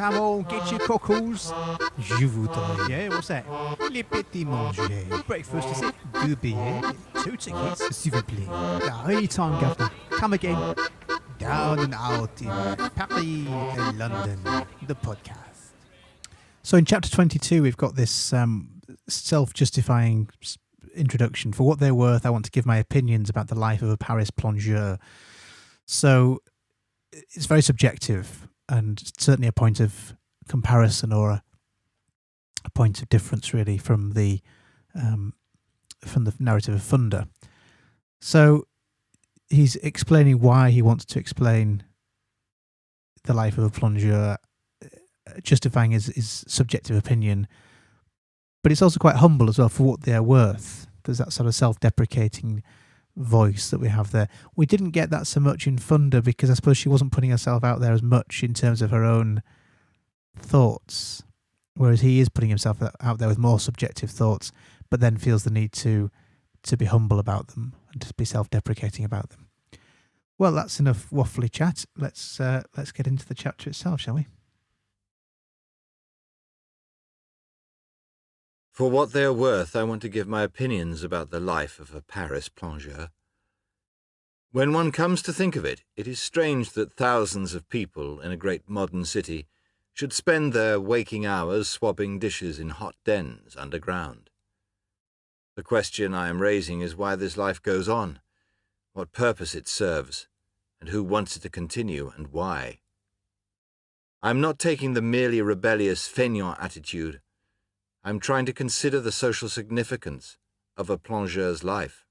Come on, get your cockles. Je voudrais. Yeah, what's that? Les petits manger. Breakfast, is it? Deux billets. 2 tickets, s'il vous plaît. Anytime, governor. Come again. Down and out in Paris and London. The podcast. So in chapter 22, we've got this self-justifying introduction. For what they're worth, I want to give my opinions about the life of a Paris plongeur. So it's very subjective and certainly a point of comparison or a point of difference really from the narrative of Funder. So he's explaining why he wants to explain the life of a plongeur, justifying his subjective opinion, but it's also quite humble as well for what they're worth. There's that sort of self-deprecating voice that we have there. We didn't get that so much in Funder because I suppose she wasn't putting herself out there as much in terms of her own thoughts, whereas he is putting himself out there with more subjective thoughts, but then feels the need to be humble about them and to be self-deprecating about them. Well, that's enough waffly chat. Let's get into the chapter itself, shall we? For what they are worth, I want to give my opinions about the life of a Paris plongeur. When one comes to think of it, it is strange that thousands of people in a great modern city should spend their waking hours swabbing dishes in hot dens underground. The question I am raising is why this life goes on, what purpose it serves, and who wants it to continue, and why. I am not taking the merely rebellious feignant attitude. I am trying to consider the social significance of a plongeur's life.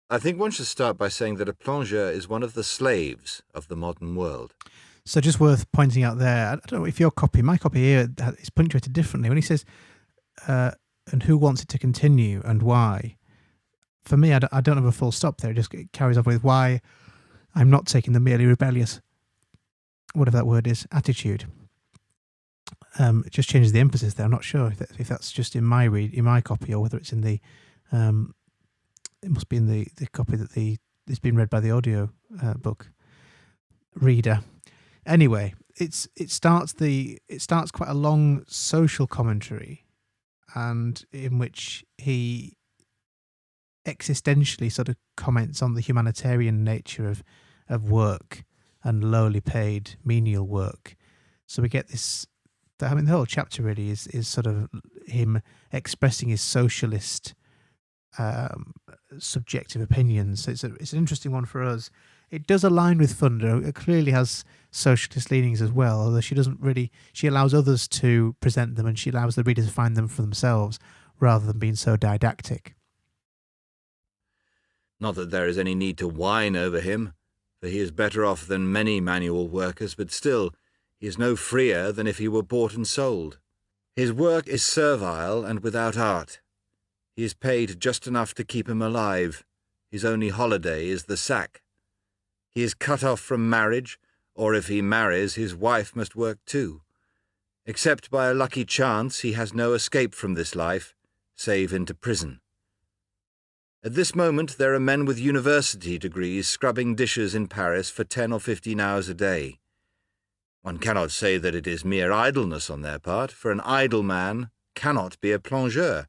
I think one should start by saying that a plongeur is one of the slaves of the modern world. So just worth pointing out there, I don't know if my copy here is punctuated differently. When he says, and who wants it to continue and why, for me, I don't have a full stop there. It carries on with why I'm not taking the merely rebellious, whatever that word is, attitude. It just changes the emphasis there. I'm not sure if that's just in my copy or whether it's in the it must be in the copy that it's been read by the audio book reader. Anyway, it starts quite a long social commentary, and in which he existentially sort of comments on the humanitarian nature of work and lowly paid menial work. So we get this. I mean, the whole chapter really is sort of him expressing his socialist subjective opinions. So it's an interesting one for us. It does align with Funder. It clearly has socialist leanings as well, although she allows others to present them and she allows the reader to find them for themselves rather than being so didactic. Not that there is any need to whine over him, for he is better off than many manual workers, but still, he is no freer than if he were bought and sold. His work is servile and without art. He is paid just enough to keep him alive. His only holiday is the sack. He is cut off from marriage, or if he marries, his wife must work too. Except by a lucky chance, he has no escape from this life, save into prison. At this moment, there are men with university degrees scrubbing dishes in Paris for 10 or 15 hours a day. One cannot say that it is mere idleness on their part, for an idle man cannot be a plongeur.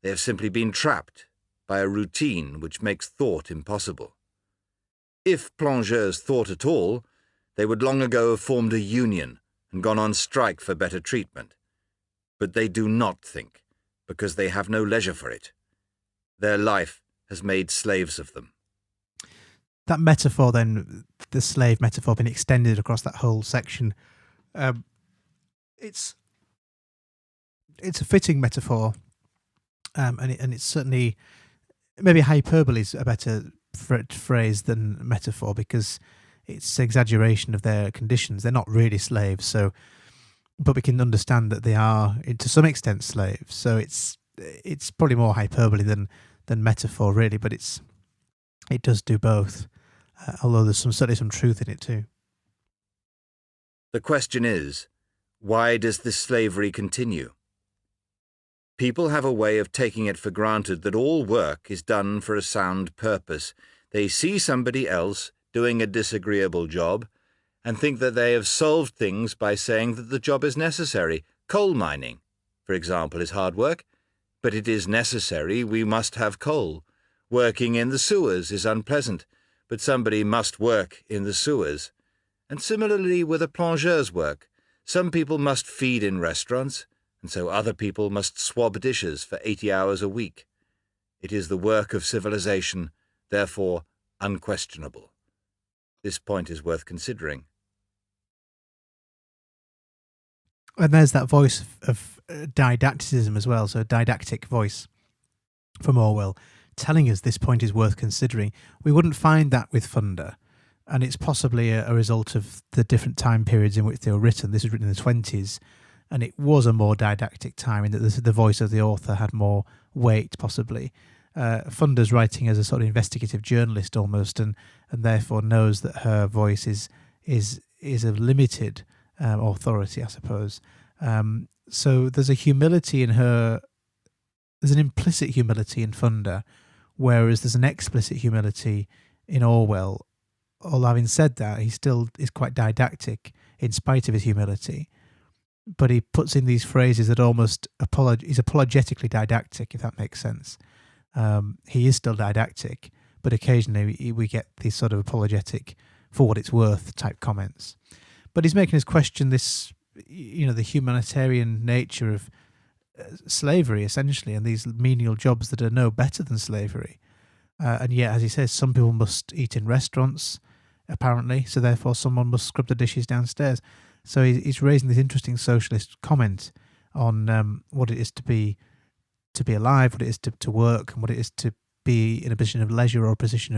They have simply been trapped by a routine which makes thought impossible. If plongeurs thought at all, they would long ago have formed a union and gone on strike for better treatment. But they do not think, because they have no leisure for it. Their life has made slaves of them. That metaphor then, the slave metaphor, been extended across that whole section. It's a fitting metaphor, and it's certainly, maybe hyperbole is a better phrase than metaphor, because it's exaggeration of their conditions. They're not really slaves, but we can understand that they are to some extent slaves. So it's probably more hyperbole than metaphor really, but it does do both. Although there's certainly some truth in it too. The question is, why does this slavery continue? People have a way of taking it for granted that all work is done for a sound purpose. They see somebody else doing a disagreeable job, and think that they have solved things by saying that the job is necessary. Coal mining, for example, is hard work, but it is necessary. We must have coal. Working in the sewers is unpleasant, but somebody must work in the sewers. And similarly with a plongeur's work. Some people must feed in restaurants, and so other people must swab dishes for 80 hours a week. It is the work of civilization, therefore unquestionable. This point is worth considering. And there's that voice of didacticism as well, so didactic voice from Orwell, telling us this point is worth considering. We wouldn't find that with Funder, and it's possibly a result of the different time periods in which they were written. This was written in the 20s, and it was a more didactic time in that the voice of the author had more weight, possibly. Funder's writing as a sort of investigative journalist almost, and therefore knows that her voice is of limited authority, I suppose. So there's a humility in her. There's an implicit humility in Funder, whereas there's an explicit humility in Orwell. Although having said that, he still is quite didactic in spite of his humility. But he puts in these phrases that almost he's apologetically didactic, if that makes sense. He is still didactic, but occasionally we get these sort of apologetic, for what it's worth type comments. But he's making us question this, the humanitarian nature of slavery, essentially, and these menial jobs that are no better than slavery. And yet, as he says, some people must eat in restaurants, apparently, so therefore someone must scrub the dishes downstairs. So he's raising this interesting socialist comment on what it is to be alive, what it is to work, and what it is to be in a position of leisure or a position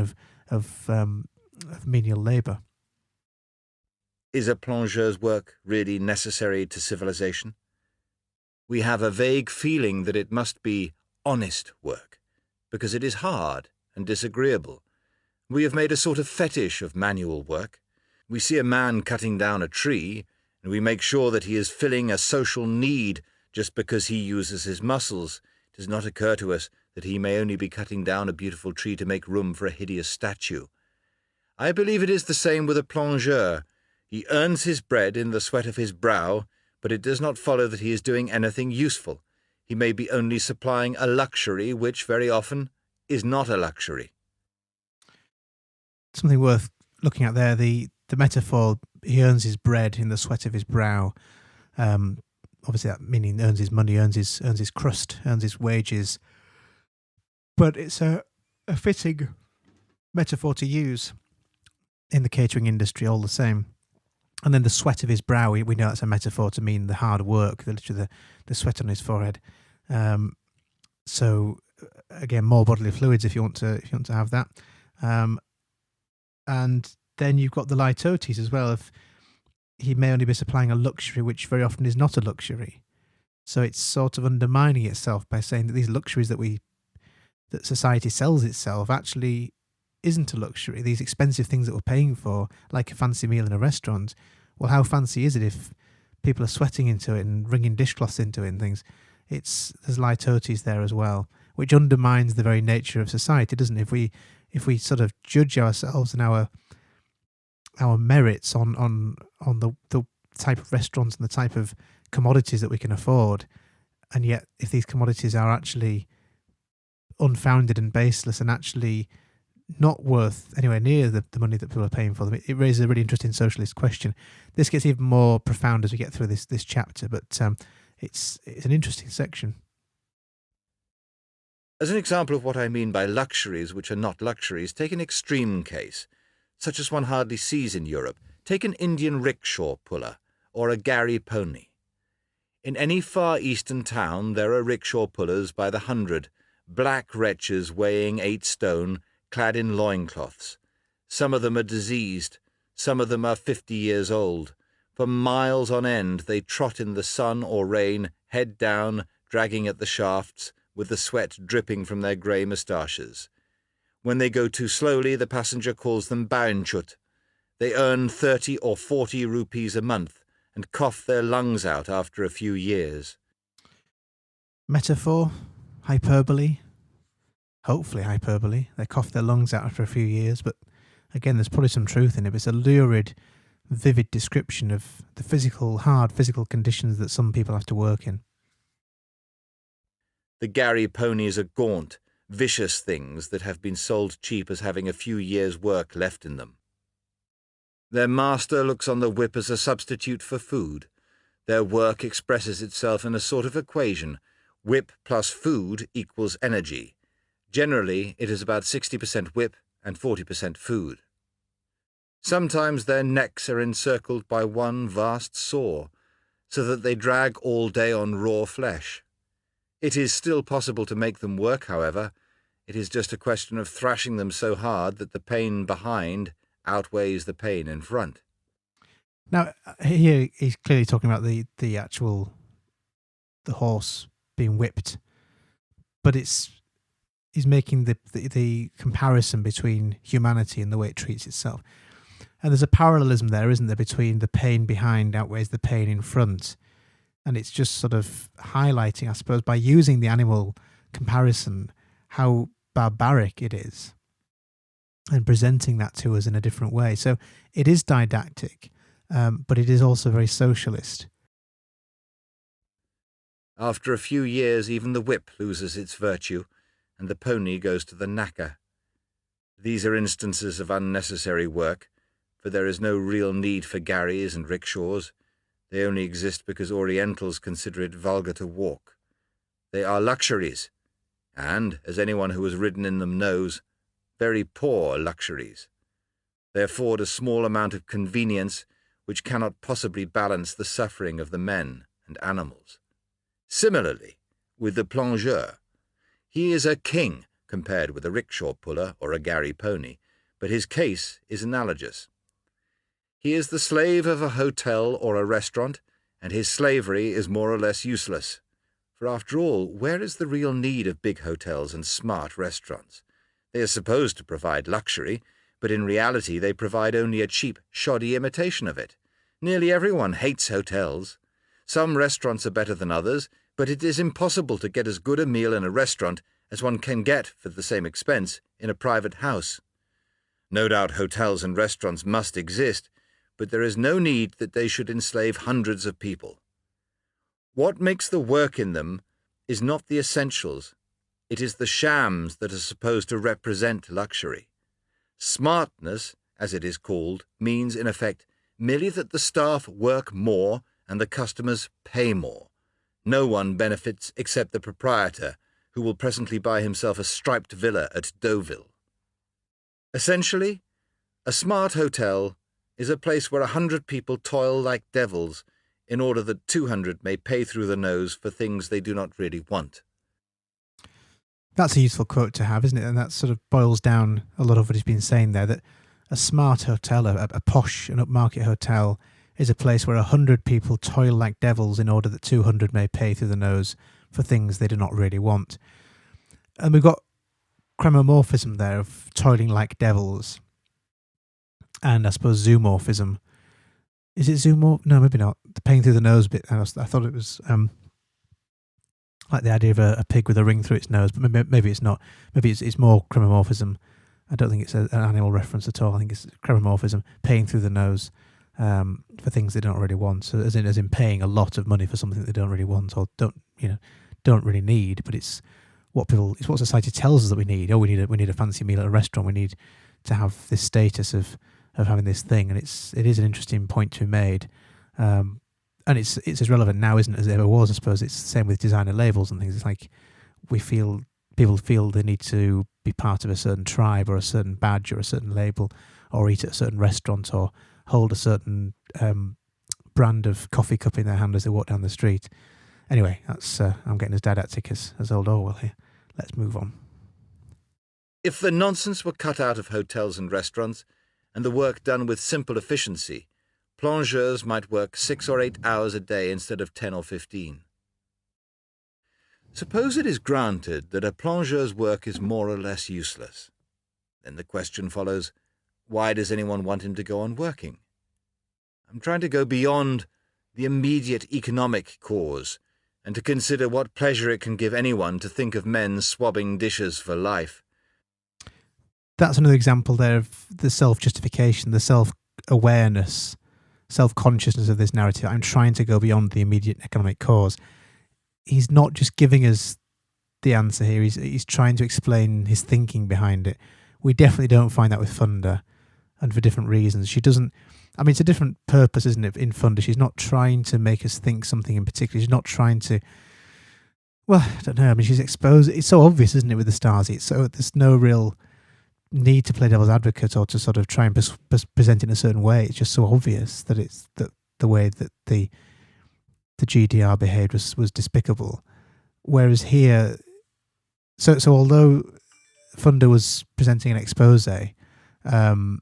of menial labour. Is a plongeur's work really necessary to civilization? We have a vague feeling that it must be honest work, because it is hard and disagreeable. We have made a sort of fetish of manual work. We see a man cutting down a tree, and we make sure that he is filling a social need just because he uses his muscles. It does not occur to us that he may only be cutting down a beautiful tree to make room for a hideous statue. I believe it is the same with a plongeur. He earns his bread in the sweat of his brow, but it does not follow that he is doing anything useful. He may be only supplying a luxury, which very often is not a luxury. Something worth looking at there, the metaphor, he earns his bread in the sweat of his brow. Obviously that meaning earns his money, earns his crust, earns his wages. But it's a fitting metaphor to use in the catering industry all the same. And then the sweat of his brow, we know that's a metaphor to mean the hard work, literally the sweat on his forehead. So again, more bodily fluids if you want to have that. And then you've got the litotes as well. If he may only be supplying a luxury, which very often is not a luxury. So it's sort of undermining itself by saying that these luxuries that society sells itself actually isn't a luxury. These expensive things that we're paying for, like a fancy meal in a restaurant, well, how fancy is it if people are sweating into it and wringing dishcloths into it and things? There's litotes there as well, which undermines the very nature of society, doesn't it? If we sort of judge ourselves and our merits on the type of restaurants and the type of commodities that we can afford, and yet if these commodities are actually unfounded and baseless and actually not worth anywhere near the money that people are paying for them, it raises a really interesting socialist question. This gets even more profound as we get through this chapter, but it's an interesting section. As an example of what I mean by luxuries which are not luxuries, take an extreme case, such as one hardly sees in Europe. Take an Indian rickshaw puller or a Gary pony. In any Far Eastern town there are rickshaw pullers by the 100, black wretches weighing 8 stone, clad in loincloths. Some of them are diseased, some of them are 50 years old. For miles on end they trot in the sun or rain, head down, dragging at the shafts, with the sweat dripping from their grey moustaches. When they go too slowly, the passenger calls them bainchut. They earn 30 or 40 rupees a month and cough their lungs out after a few years. Metaphor? Hyperbole? Hopefully hyperbole. They cough their lungs out after a few years, but again, there's probably some truth in it. But it's a lurid vivid description of the hard physical conditions that some people have to work in. The Gary ponies are gaunt, vicious things that have been sold cheap as having a few years' work left in them. Their master looks on the whip as a substitute for food. Their work expresses itself in a sort of equation. Whip plus food equals energy. Generally, it is about 60% whip and 40% food. Sometimes their necks are encircled by one vast saw, so that they drag all day on raw flesh. It is still possible to make them work, however. It is just a question of thrashing them so hard that the pain behind outweighs the pain in front. Now, here he's clearly talking about the horse being whipped, but he's making the comparison between humanity and the way it treats itself. And there's a parallelism there, isn't there, between the pain behind outweighs the pain in front. And it's just sort of highlighting, I suppose, by using the animal comparison, how barbaric it is, and presenting that to us in a different way. So it is didactic, but it is also very socialist. After a few years, even the whip loses its virtue, and the pony goes to the knacker. These are instances of unnecessary work, for there is no real need for garries and rickshaws. They only exist because Orientals consider it vulgar to walk. They are luxuries, and, as anyone who has ridden in them knows, very poor luxuries. They afford a small amount of convenience which cannot possibly balance the suffering of the men and animals. Similarly, with the plongeur. He is a king compared with a rickshaw puller or a Gary pony, but his case is analogous. He is the slave of a hotel or a restaurant, and his slavery is more or less useless. For after all, where is the real need of big hotels and smart restaurants? They are supposed to provide luxury, but in reality they provide only a cheap, shoddy imitation of it. Nearly everyone hates hotels. Some restaurants are better than others, but it is impossible to get as good a meal in a restaurant as one can get, for the same expense, in a private house. No doubt hotels and restaurants must exist, but there is no need that they should enslave hundreds of people. What makes the work in them is not the essentials. It is the shams that are supposed to represent luxury. Smartness, as it is called, means, in effect, merely that the staff work more and the customers pay more. No one benefits except the proprietor, who will presently buy himself a striped villa at Deauville. Essentially, a smart hotel is a place where 100 people toil like devils in order that 200 may pay through the nose for things they do not really want. That's a useful quote to have, isn't it? And that sort of boils down a lot of what he's been saying there, that a smart hotel, a posh and upmarket hotel, is a place where 100 people toil like devils in order that 200 may pay through the nose for things they do not really want. And we've got chromomorphism there of toiling like devils. And I suppose zoomorphism. Is it zoomorph? No, maybe not. The paying through the nose bit. I thought it was like the idea of a pig with a ring through its nose, but maybe it's not. Maybe it's more chromomorphism. I don't think it's an animal reference at all. I think it's chromomorphism, paying through the nose for things they don't really want. So as in paying a lot of money for something they don't really want or don't really need. But it's what society tells us that we need. Oh, we need a fancy meal at a restaurant. We need to have this status of having this thing, and it is an interesting point to be made, and it's as relevant now, isn't it, as it ever was. I suppose it's the same with designer labels and things. It's like people feel they need to be part of a certain tribe or a certain badge or a certain label, or eat at a certain restaurant or hold a certain brand of coffee cup in their hand as they walk down the street. Anyway, that's I'm getting as didactic as old Orwell here. Let's move on. If the nonsense were cut out of hotels and restaurants, and the work done with simple efficiency, plongeurs might work 6 or 8 hours a day instead of 10 or 15. Suppose it is granted that a plongeur's work is more or less useless. Then the question follows, why does anyone want him to go on working? I'm trying to go beyond the immediate economic cause and to consider what pleasure it can give anyone to think of men swabbing dishes for life. That's another example there of the self-justification, the self-awareness self-consciousness of this narrative. I'm trying to go beyond the immediate economic cause. He's not just giving us the answer here. He's trying to explain his thinking behind it. We definitely don't find that with Funda, and for different reasons. She doesn't. I mean, it's a different purpose, isn't it? In Funda, she's not trying to make us think something in particular. She's not trying to. Well, I don't know. I mean, she's exposed. It's so obvious, isn't it, with the Stasi? It's so there's no real need to play devil's advocate or to sort of try and present it in a certain way. It's just so obvious that it's that the way that the GDR behaved was despicable. Whereas here, so although Funda was presenting an expose, and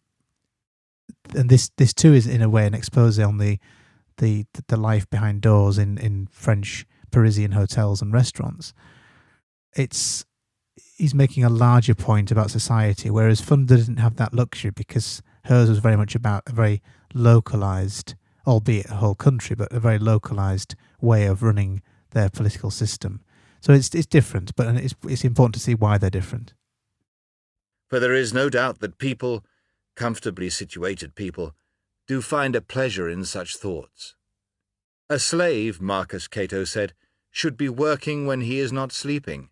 this too is in a way an expose on the life behind doors in French Parisian hotels and restaurants. He's making a larger point about society, whereas Funda didn't have that luxury because hers was very much about a very localised, albeit a whole country, but a very localised way of running their political system. So it's different, but it's important to see why they're different. For there is no doubt that people, comfortably situated people, do find a pleasure in such thoughts. A slave, Marcus Cato said, should be working when he is not sleeping.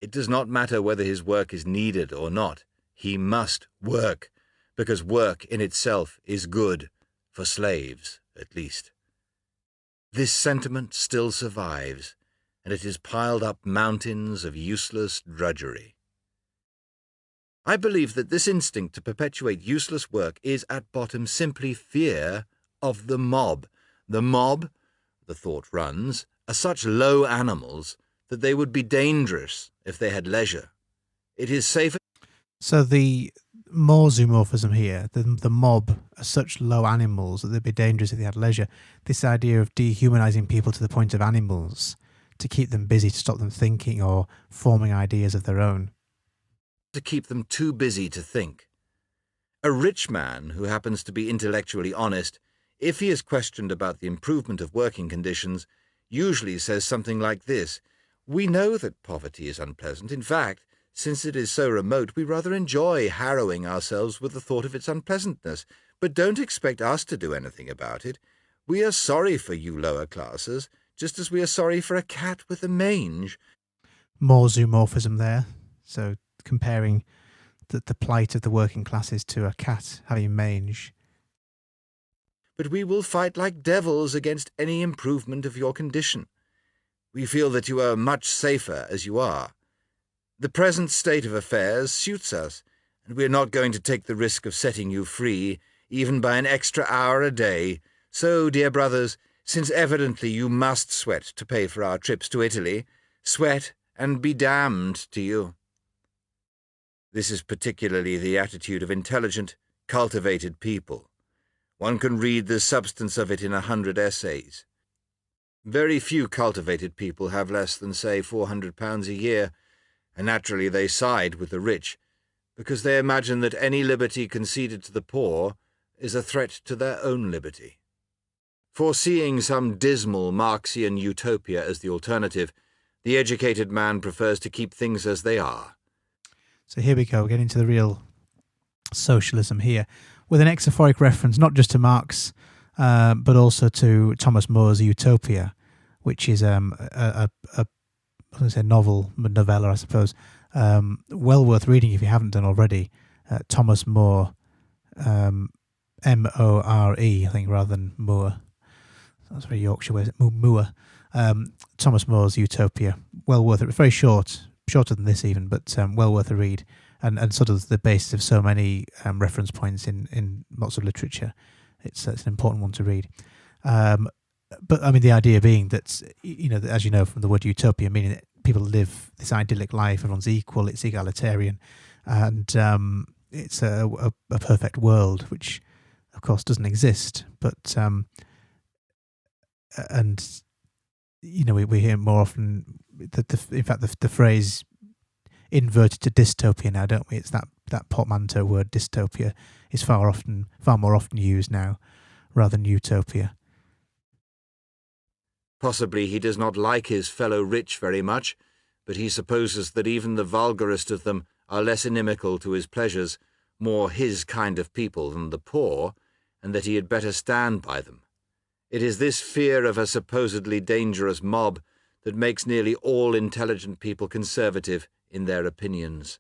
It does not matter whether his work is needed or not. He must work, because work in itself is good, for slaves at least. This sentiment still survives, and it has piled up mountains of useless drudgery. I believe that this instinct to perpetuate useless work is at bottom simply fear of the mob. The mob, the thought runs, are such low animals that they would be dangerous if they had leisure. It is safer. So the more zoomorphism here, the mob are such low animals that they'd be dangerous if they had leisure. This idea of dehumanizing people to the point of animals to keep them busy, to stop them thinking or forming ideas of their own. To keep them too busy to think. A rich man who happens to be intellectually honest, if he is questioned about the improvement of working conditions, usually says something like this: "We know that poverty is unpleasant. In fact, since it is so remote, we rather enjoy harrowing ourselves with the thought of its unpleasantness. But don't expect us to do anything about it. We are sorry for you lower classes, just as we are sorry for a cat with a mange." More zoomorphism there. So comparing the plight of the working classes to a cat having mange. "But we will fight like devils against any improvement of your condition. We feel that you are much safer as you are. The present state of affairs suits us, and we are not going to take the risk of setting you free, even by an extra hour a day. So, dear brothers, since evidently you must sweat to pay for our trips to Italy, sweat and be damned to you." This is particularly the attitude of intelligent, cultivated people. One can read the substance of it in 100 essays. Very few cultivated people have less than, say, £400 a year, and naturally they side with the rich, because they imagine that any liberty conceded to the poor is a threat to their own liberty. Foreseeing some dismal Marxian utopia as the alternative, the educated man prefers to keep things as they are. So here we go, getting into the real socialism here, with an exophoric reference not just to Marx, but also to Thomas More's Utopia, which is a novella, I suppose. Well worth reading if you haven't done already. Thomas More, M-O-R-E, I think, rather than Moore. That's very Yorkshire way. Moore. Thomas More's Utopia. Well worth it. It's very short. Shorter than this even, but well worth a read, and sort of the basis of so many reference points in lots of literature. It's an important one to read. But I mean, the idea being that, as you know from the word utopia, meaning that people live this idyllic life, everyone's equal, it's egalitarian, and it's a perfect world, which of course doesn't exist. But we hear more often that in fact the phrase inverted to dystopia now, don't we? It's that portmanteau word dystopia is far more often used now rather than utopia. Possibly he does not like his fellow rich very much, but he supposes that even the vulgarest of them are less inimical to his pleasures, more his kind of people than the poor, and that he had better stand by them. It is this fear of a supposedly dangerous mob that makes nearly all intelligent people conservative in their opinions.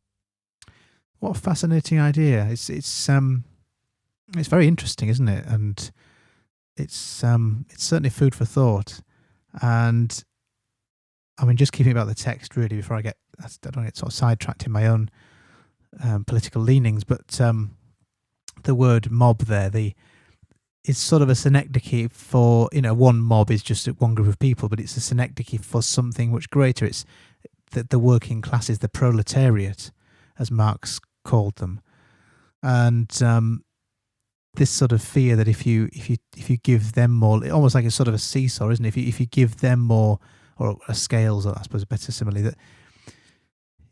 What a fascinating idea! It's very interesting, isn't it? And it's certainly food for thought. And I mean, just keeping about the text really before I don't get sort of sidetracked in my own political leanings, but the word mob there, it's sort of a synecdoche for, one mob is just one group of people, but it's a synecdoche for something much greater. It's the working classes, the proletariat, as Marx called them, and this sort of fear that if you give them more, almost like a sort of a seesaw, isn't it? If you give them more, or a scales, I suppose, a better simile, that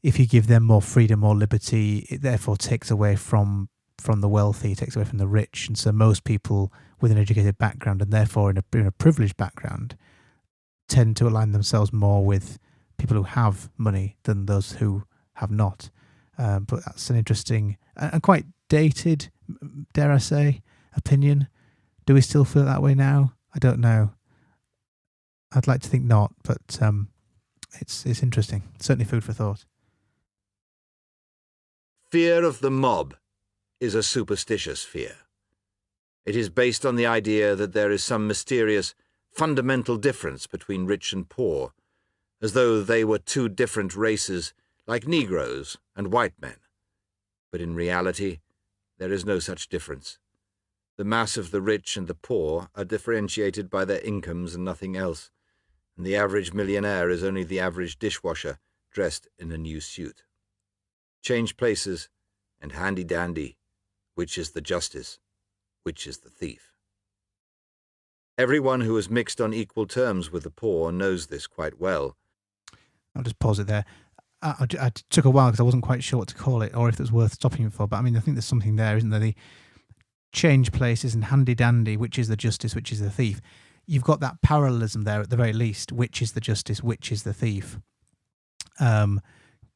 if you give them more freedom or liberty, it therefore takes away from the wealthy, it takes away from the rich, and so most people with an educated background, and therefore in a privileged background, tend to align themselves more with people who have money than those who have not. But that's an interesting and quite dated, dare I say, opinion. Do we still feel that way now? I don't know. I'd like to think not, but it's interesting. Certainly food for thought. Fear of the mob is a superstitious fear. It is based on the idea that there is some mysterious, fundamental difference between rich and poor, as though they were two different races, like Negroes and white men. But in reality, there is no such difference. The mass of the rich and the poor are differentiated by their incomes and nothing else, and the average millionaire is only the average dishwasher dressed in a new suit. Change places, and handy-dandy, which is the justice, which is the thief. Everyone who has mixed on equal terms with the poor knows this quite well. I'll just pause it there. I took a while because I wasn't quite sure what to call it, or if it was worth stopping for, but I mean, I think there's something there, isn't there? The change places and handy-dandy, which is the justice, which is the thief. You've got that parallelism there at the very least, which is the justice, which is the thief, to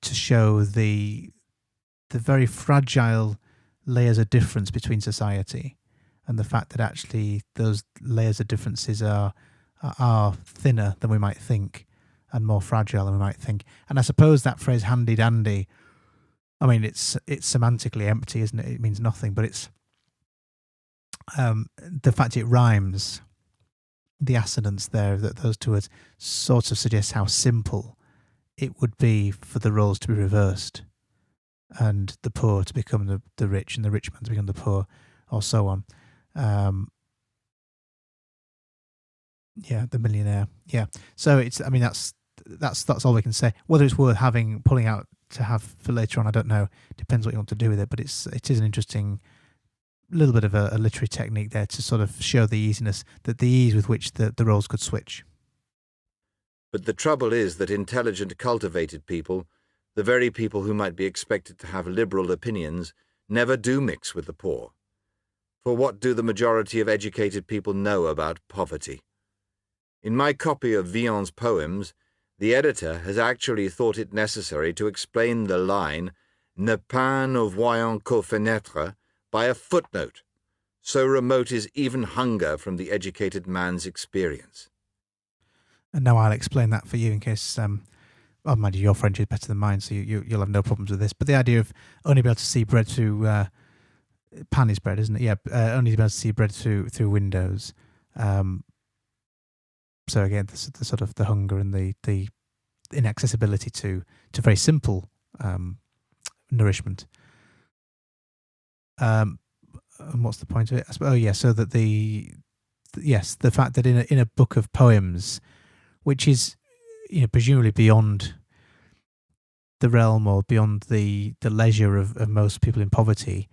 show the very fragile layers of difference between society, and the fact that actually those layers of differences are thinner than we might think, and more fragile than we might think. And I suppose that phrase handy dandy, I mean, it's semantically empty, isn't it? It means nothing, but it's the fact it rhymes, the assonance there, that those two words sort of suggests how simple it would be for the roles to be reversed, and the poor to become the rich, and the rich man to become the poor, or so on. The millionaire. Yeah. So it's, I mean, that's all we can say. Whether it's worth pulling out to have for later on, I don't know. Depends what you want to do with it. But it is an interesting little bit of a literary technique there to sort of show the easiness, the ease with which the roles could switch. But the trouble is that intelligent, cultivated people, the very people who might be expected to have liberal opinions, never do mix with the poor. For what do the majority of educated people know about poverty? In my copy of Villon's poems, the editor has actually thought it necessary to explain the line "ne pain ne voyant qu'aux fenêtres" by a footnote, so remote is even hunger from the educated man's experience. And now I'll explain that for you in case, well, mind you, your French is better than mine, so you'll have no problems with this. But the idea of only being able to see bread through, pan is bread, isn't it? Yeah, only being able to see bread through windows. So again, the sort of the hunger and the inaccessibility to very simple nourishment. And what's the point of it? So that the fact that in a book of poems, which is presumably beyond the realm or beyond the leisure of most people in poverty,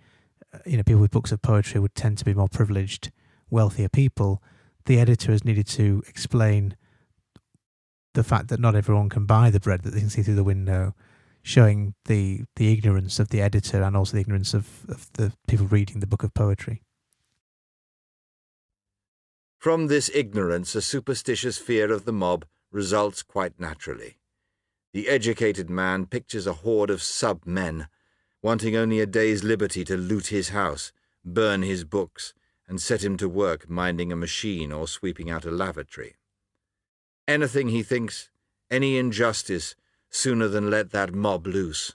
people with books of poetry would tend to be more privileged, wealthier people. The editor has needed to explain the fact that not everyone can buy the bread that they can see through the window, showing the ignorance of the editor and also the ignorance of the people reading the book of poetry. From this ignorance, a superstitious fear of the mob results quite naturally. The educated man pictures a horde of sub-men, wanting only a day's liberty to loot his house, burn his books, and set him to work minding a machine or sweeping out a lavatory. Anything, he thinks, any injustice, sooner than let that mob loose.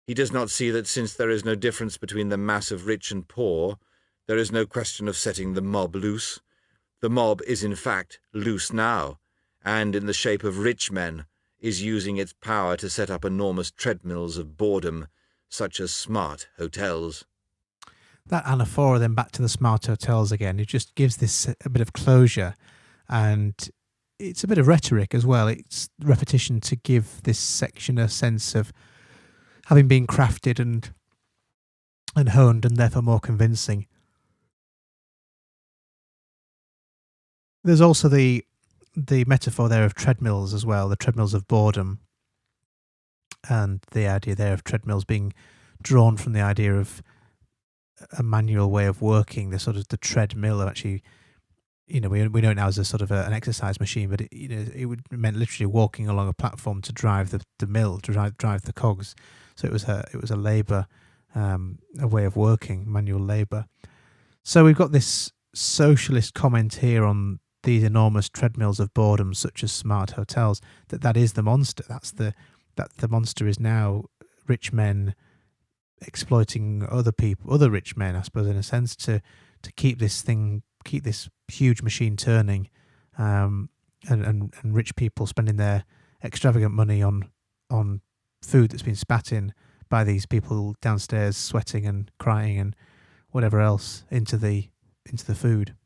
He does not see that since there is no difference between the mass of rich and poor, there is no question of setting the mob loose. The mob is in fact loose now, and in the shape of rich men is using its power to set up enormous treadmills of boredom, such as smart hotels. That anaphora then back to the smart hotels again, it just gives this a bit of closure, and it's a bit of rhetoric as well. It's repetition to give this section a sense of having been crafted and honed and therefore more convincing. There's also the metaphor there of treadmills as well, the treadmills of boredom, and the idea there of treadmills being drawn from the idea of a manual way of working, the sort of the treadmill of actually, we know it now as a sort of an exercise machine, but it meant literally walking along a platform to drive the mill, to drive the cogs. So it was a labour, a way of working, manual labour. So we've got this socialist comment here on these enormous treadmills of boredom, such as smart hotels. That is the monster. That the monster is now rich men exploiting other people, other rich men, I suppose, in a sense, to keep this huge machine turning, and rich people spending their extravagant money on food that's been spat in by these people downstairs, sweating and crying and whatever else into the food.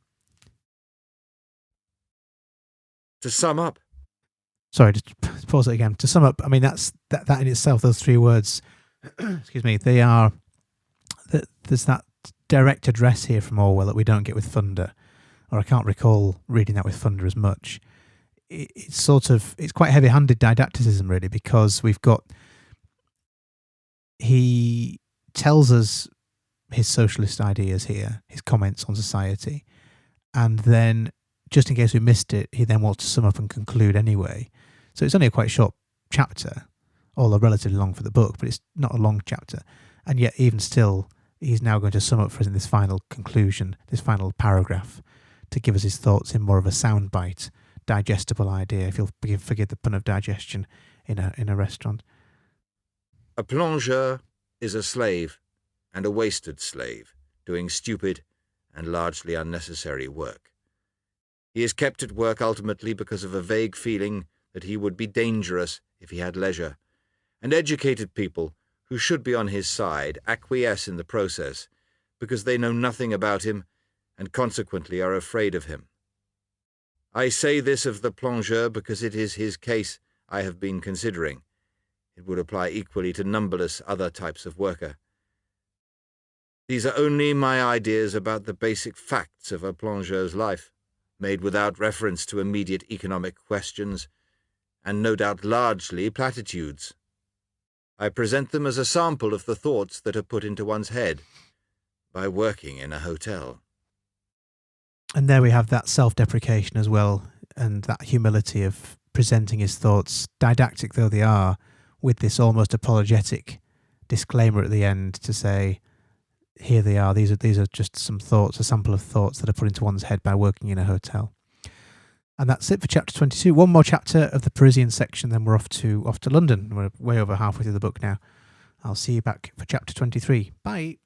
To sum up, sorry, just pause it again. To sum up, I mean that in itself, those three words, excuse me, they are. There's that direct address here from Orwell that we don't get with Thunder, or I can't recall reading that with Thunder as much. It's quite heavy-handed didacticism really, because he tells us his socialist ideas here, his comments on society, and then, just in case we missed it, he then wants to sum up and conclude anyway. So it's only a quite short chapter, although relatively long for the book, but it's not a long chapter. And yet, even still, he's now going to sum up for us in this final conclusion, this final paragraph, to give us his thoughts in more of a soundbite, digestible idea, if you'll forgive the pun of digestion, in a restaurant. A plongeur is a slave, and a wasted slave, doing stupid and largely unnecessary work. He is kept at work ultimately because of a vague feeling that he would be dangerous if he had leisure, and educated people, who should be on his side, acquiesce in the process because they know nothing about him and consequently are afraid of him. I say this of the plongeur because it is his case I have been considering. It would apply equally to numberless other types of worker. These are only my ideas about the basic facts of a plongeur's life, made without reference to immediate economic questions, and no doubt largely platitudes. I present them as a sample of the thoughts that are put into one's head by working in a hotel. And there we have that self-deprecation as well, and that humility of presenting his thoughts, didactic though they are, with this almost apologetic disclaimer at the end to say, here they are, these are just some thoughts, a sample of thoughts that are put into one's head by working in a hotel. And that's it for chapter 22. One more chapter of the Parisian section, then we're off to London. We're way over halfway through the book now. I'll see you back for chapter 23. Bye.